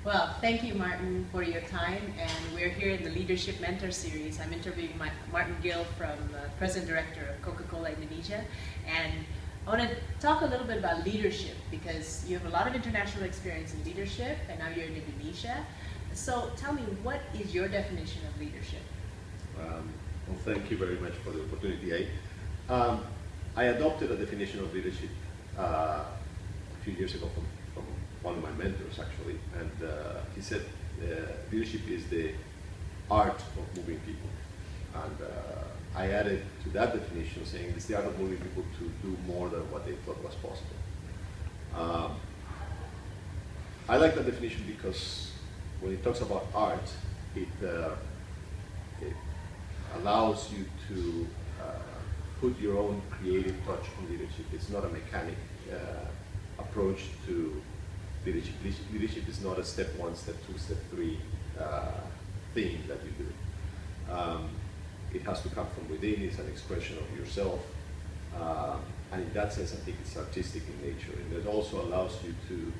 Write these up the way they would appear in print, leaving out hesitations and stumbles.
Well, thank you, Martin, for your time. And we're here in the Leadership Mentor Series. I'm interviewing Martin Gill, from President Director of Coca-Cola Indonesia. And I want to talk a little bit about leadership, because you have a lot of international experience in leadership, and now you're in Indonesia. So tell me, what is your definition of leadership? Well, thank you very much for the opportunity. I adopted a definition of leadership a few years ago from one of my mentors, actually, and he said leadership is the art of moving people. And I added to that definition saying it's the art of moving people to do more than what they thought was possible. I like that definition because when it talks about art, it allows you to put your own creative touch on leadership. It's not a mechanic approach to leadership. Leadership is not a step one, step two, step three thing that you do. It has to come from within. It's an expression of yourself. And in that sense, I think it's artistic in nature. And it also allows you to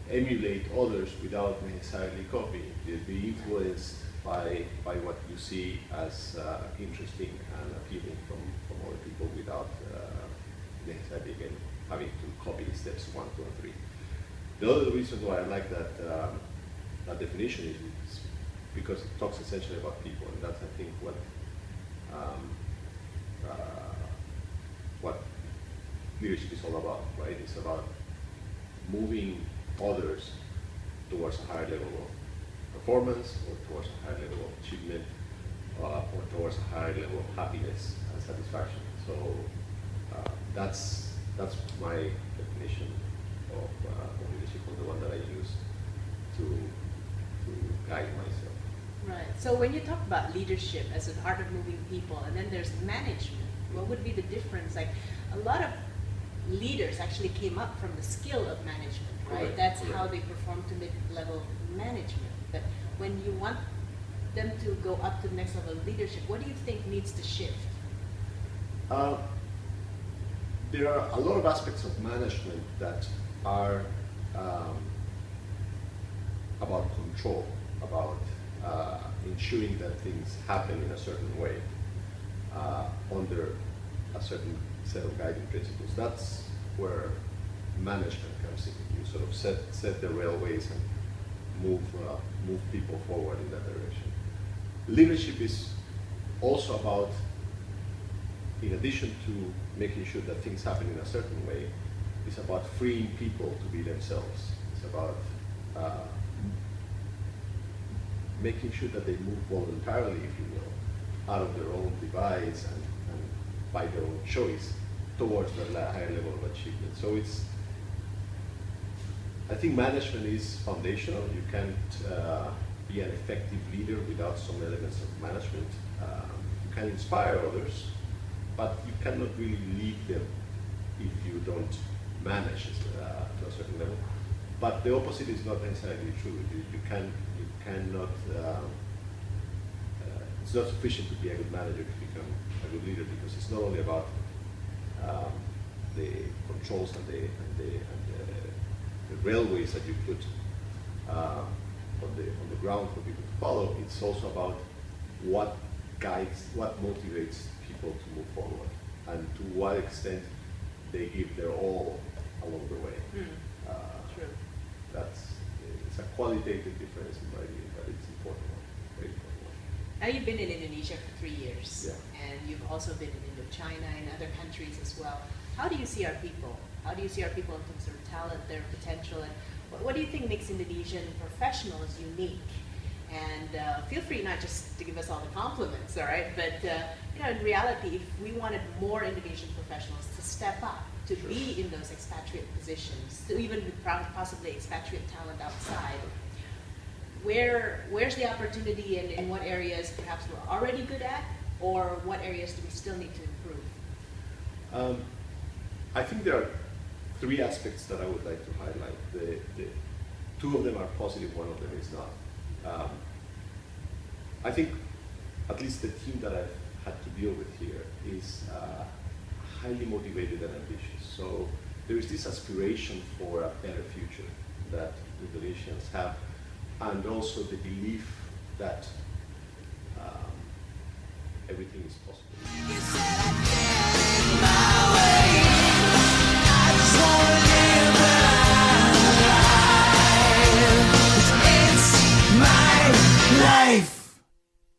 emulate others without necessarily copying. Be influenced by what you see as interesting and appealing from other people without necessarily, again, having to copy steps 1, 2, and 3. The other reason why I like that definition is because it talks essentially about people, and that's, I think, what leadership is all about, right? It's about moving others towards a higher level of performance, or towards a higher level of achievement, or towards a higher level of happiness and satisfaction. So that's my definition of leadership, or the one that I use to guide myself. Right. So when you talk about leadership as an art of moving people, and then there's management, what would be the difference? Like, a lot of leaders actually came up from the skill of management, right? Correct. That's Correct. how they perform to mid-level management. But when you want them to go up to the next level of leadership, what do you think needs to shift? There are a lot of aspects of management that are about control, about ensuring that things happen in a certain way, under a certain set of guiding principles. That's where management comes in. You sort of set the railways and move people forward in that direction. Leadership is also about, in addition to making sure that things happen in a certain way, it's about freeing people to be themselves. It's about making sure that they move voluntarily, if you will, out of their own divides and by their own choice towards the higher level of achievement. So I think management is foundational. You can't be an effective leader without some elements of management. You can inspire others, but you cannot really lead them if you don't manage to a certain level. But the opposite is not necessarily true. You cannot. It's not sufficient to be a good manager to become a good leader, because it's not only about the controls and the railways that you put on the ground for people to follow. It's also about what guides, what motivates people to move forward, and to what extent they give their all along the way. True. It's a qualitative difference in my view, but it's important one, very important one. Now, you've been in Indonesia for 3 years, Yeah. and you've also been in Indochina and other countries as well. How do you see our people? How do you see our people in terms of talent, their potential, and what do you think makes Indonesian professionals unique? And feel free not just to give us all the compliments, all right? But in reality, if we wanted more Indonesian professionals to step up, to Sure. be in those expatriate positions, to even possibly expatriate talent outside, where's the opportunity, and in what areas perhaps we're already good at, or what areas do we still need to improve? I think there are 3 aspects that I would like to highlight. The 2 of them are positive, 1 of them is not. I think at least the team that I've had to deal with here, is highly motivated and ambitious. So there is this aspiration for a better future that Indonesians have, and also the belief that everything is possible.